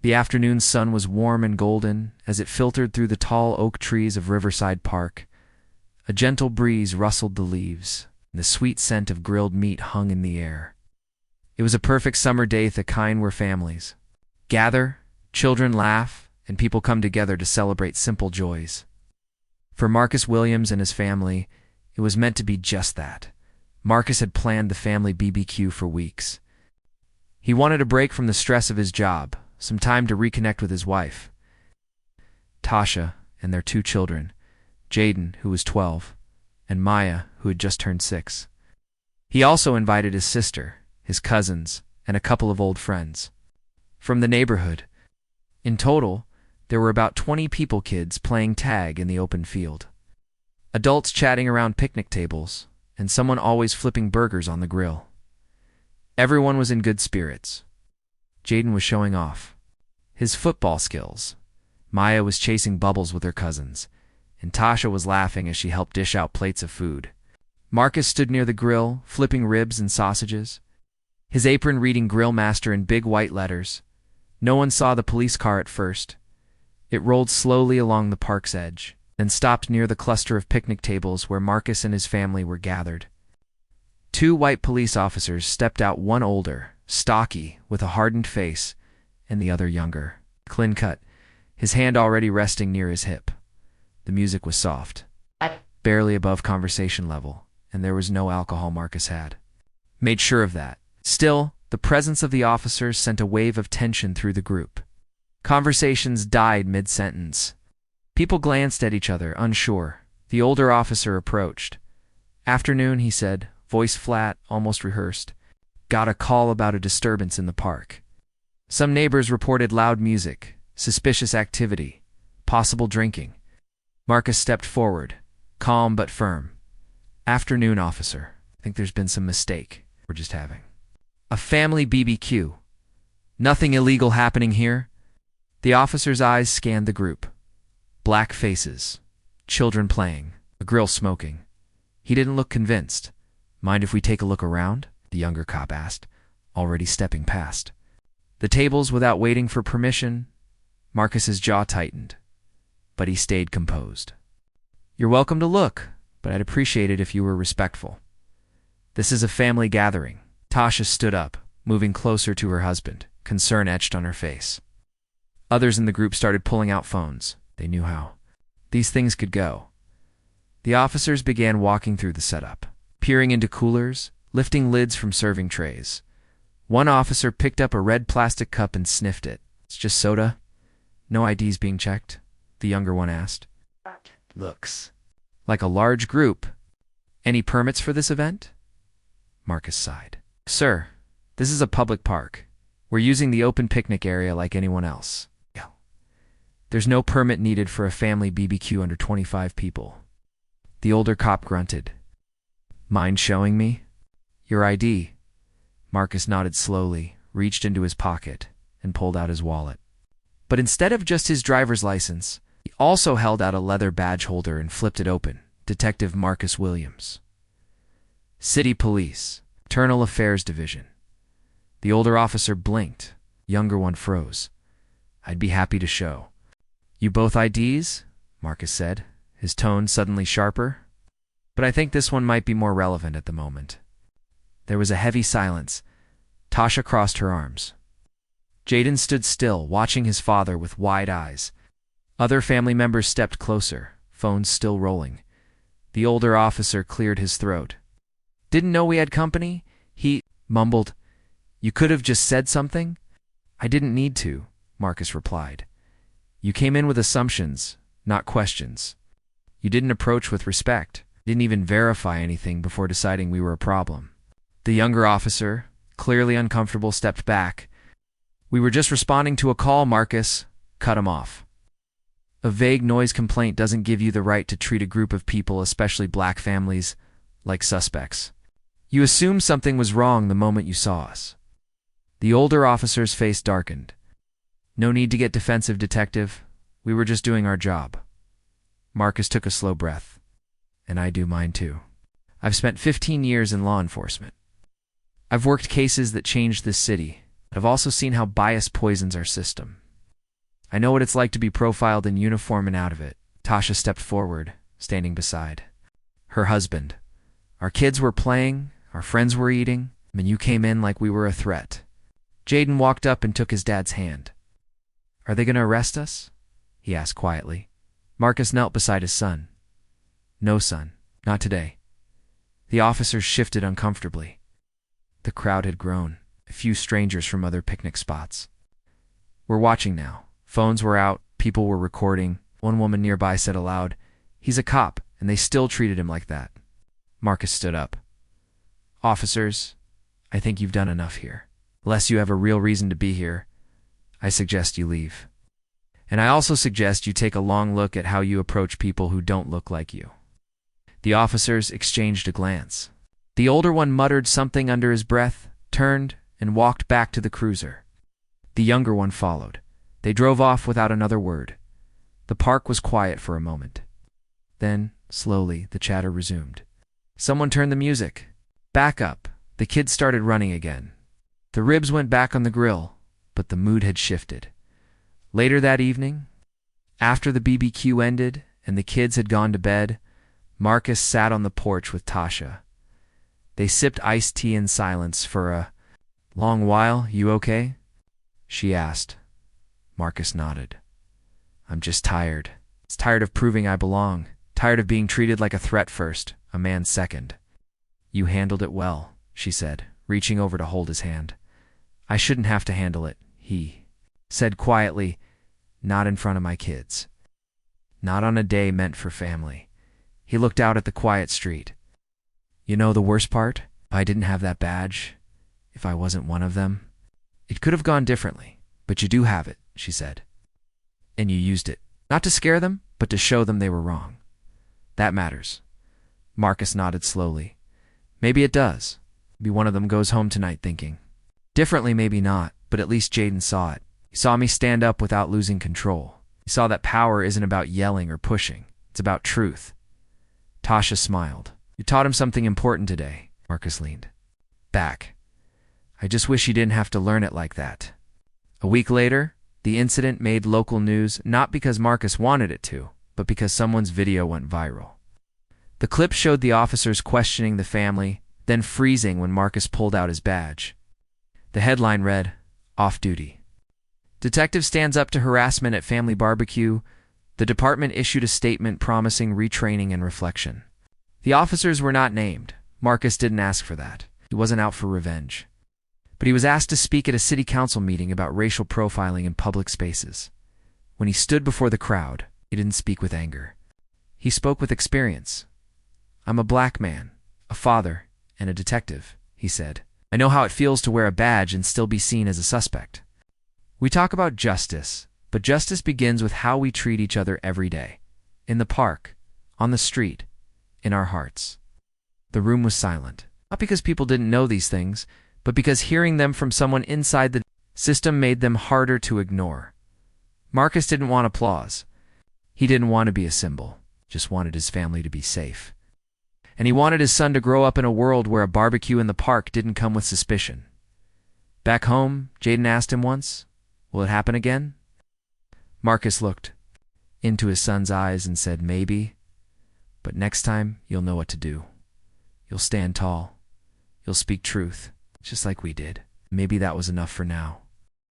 The afternoon sun was warm and golden as it filtered through the tall oak trees of Riverside Park. A gentle breeze rustled the leaves, and the sweet scent of grilled meat hung in the air. It was a perfect summer day the kind where families gather, children laugh, and people come together to celebrate simple joys. For Marcus Williams and his family, it was meant to be just that. Marcus had planned the family BBQ for weeks. He wanted a break from the stress of his job, some time to reconnect with his wife, Tasha, and their two children, Jaden, who was 12, and Maya, who had just turned 6. He also invited his sister, his cousins, and a couple of old friends from the neighborhood. In total, there were about 20 kids playing tag in the open field, adults chatting around picnic tables, and someone always flipping burgers on the grill. Everyone was in good spirits. Jaden was showing off his football skills. Maya was chasing bubbles with her cousins, and Tasha was laughing as she helped dish out plates of food. Marcus stood near the grill, flipping ribs and sausages, his apron reading Grill Master in big white letters. No one saw the police car at first. It rolled slowly along the park's edge, then stopped near the cluster of picnic tables where Marcus and his family were gathered. 2 white police officers stepped out, one older, stocky, with a hardened face, and the other younger, clean-cut, his hand already resting near his hip. The music was soft, barely above conversation level, and there was no alcohol. Marcus had made sure of that. Still, the presence of the officers sent a wave of tension through the group. Conversations died mid-sentence. People glanced at each other, unsure. The older officer approached. "Afternoon," he said, voice flat, almost rehearsed. "Got a call about a disturbance in the park. Some neighbors reported loud music, suspicious activity, possible drinking." Marcus stepped forward, calm but firm. "Afternoon, officer. I think there's been some mistake. We're just having a family BBQ. Nothing illegal happening here." The officer's eyes scanned the group. Black faces, children playing, a grill smoking. He didn't look convinced. "Mind if we take a look around?" the younger cop asked, already stepping past the tables without waiting for permission. Marcus's jaw tightened, but he stayed composed. "You're welcome to look, but I'd appreciate it if you were respectful. This is a family gathering." Tasha stood up, moving closer to her husband, concern etched on her face. Others in the group started pulling out phones. They knew how these things could go. The officers began walking through the setup, peering into coolers, lifting lids from serving trays. One officer picked up a red plastic cup and sniffed it. "It's just soda? No IDs being checked?" the younger one asked. "Looks like a large group. Any permits for this event?" Marcus sighed. "Sir, this is a public park. We're using the open picnic area like anyone else. There's no permit needed for a family BBQ under 25 people." The older cop grunted. "Mind showing me your ID?" Marcus nodded slowly, reached into his pocket, and pulled out his wallet. But instead of just his driver's license, he also held out a leather badge holder and flipped it open. Detective Marcus Williams, City Police, Internal Affairs Division. The older officer blinked. The younger one froze. "I'd be happy to show." "You both IDs?" Marcus said, his tone suddenly sharper. "But I think this one might be more relevant at the moment." There was a heavy silence. Tasha crossed her arms. Jaden stood still, watching his father with wide eyes. Other family members stepped closer, phones still rolling. The older officer cleared his throat. "Didn't know we had company?" he mumbled. "You could have just said something." "I didn't need to," Marcus replied. "You came in with assumptions, not questions. You didn't approach with respect, didn't even verify anything before deciding we were a problem." The younger officer, clearly uncomfortable, stepped back. "We were just responding to a call," Marcus cut him off. "A vague noise complaint doesn't give you the right to treat a group of people, especially black families, like suspects. You assumed something was wrong the moment you saw us." The older officer's face darkened. "No need to get defensive, detective. We were just doing our job." Marcus took a slow breath. "And I do mine too. I've spent 15 years in law enforcement. I've worked cases that changed this city. I've also seen how bias poisons our system. I know what it's like to be profiled in uniform and out of it. Tasha stepped forward, standing beside her husband. Our kids were playing, our friends were eating, and you came in like we were a threat. Jaden walked up and took his dad's hand. Are they going to arrest us? He asked quietly. Marcus knelt beside his son. No, son, not today. The officers shifted uncomfortably. The crowd had grown, a few strangers from other picnic spots. We're watching now. Phones were out, people were recording. One woman nearby said aloud, "He's a cop," and they still treated him like that. Marcus stood up. Officers, I think you've done enough here. Unless you have a real reason to be here, I suggest you leave. And I also suggest you take a long look at how you approach people who don't look like you. The officers exchanged a glance. The older one muttered something under his breath, turned, and walked back to the cruiser. The younger one followed. They drove off without another word. The park was quiet for a moment. Then, slowly, the chatter resumed. Someone turned the music. Back up. The kids started running again. The ribs went back on the grill, but the mood had shifted. Later that evening, after the BBQ ended and the kids had gone to bed, Marcus sat on the porch with Tasha. They sipped iced tea in silence for a long while. You okay? She asked. Marcus nodded. I'm just tired. It's tired of proving I belong. Tired of being treated like a threat first, a man second. You handled it well, she said, reaching over to hold his hand. I shouldn't have to handle it, he said quietly, not in front of my kids. Not on a day meant for family. He looked out at the quiet street. You know the worst part? If I didn't have that badge, if I wasn't one of them, it could have gone differently. But you do have it, she said. And you used it, not to scare them, but to show them they were wrong. That matters. Marcus nodded slowly. Maybe it does. Maybe one of them goes home tonight thinking. Differently, maybe not, but at least Jaden saw it. He saw me stand up without losing control. He saw that power isn't about yelling or pushing. It's about truth. Tasha smiled. You taught him something important today. Marcus leaned back. I just wish he didn't have to learn it like that. A week later, the incident made local news not because Marcus wanted it to, but because someone's video went viral. The clip showed the officers questioning the family, then freezing when Marcus pulled out his badge. The headline read, Off Duty. Detective stands up to harassment at family barbecue. The department issued a statement promising retraining and reflection. The officers were not named. Marcus didn't ask for that. He wasn't out for revenge. But he was asked to speak at a city council meeting about racial profiling in public spaces. When he stood before the crowd, he didn't speak with anger. He spoke with experience. I'm a black man, a father, and a detective, he said. I know how it feels to wear a badge and still be seen as a suspect. We talk about justice, but justice begins with how we treat each other every day. In the park, on the street, in our hearts. The room was silent. Not because people didn't know these things, but because hearing them from someone inside the system made them harder to ignore. Marcus didn't want applause. He didn't want to be a symbol, just wanted his family to be safe. And he wanted his son to grow up in a world where a barbecue in the park didn't come with suspicion. Back home, Jaden asked him once, will it happen again? Marcus looked into his son's eyes and said, maybe, but next time you'll know what to do. You'll stand tall. You'll speak truth, just like we did. Maybe that was enough for now.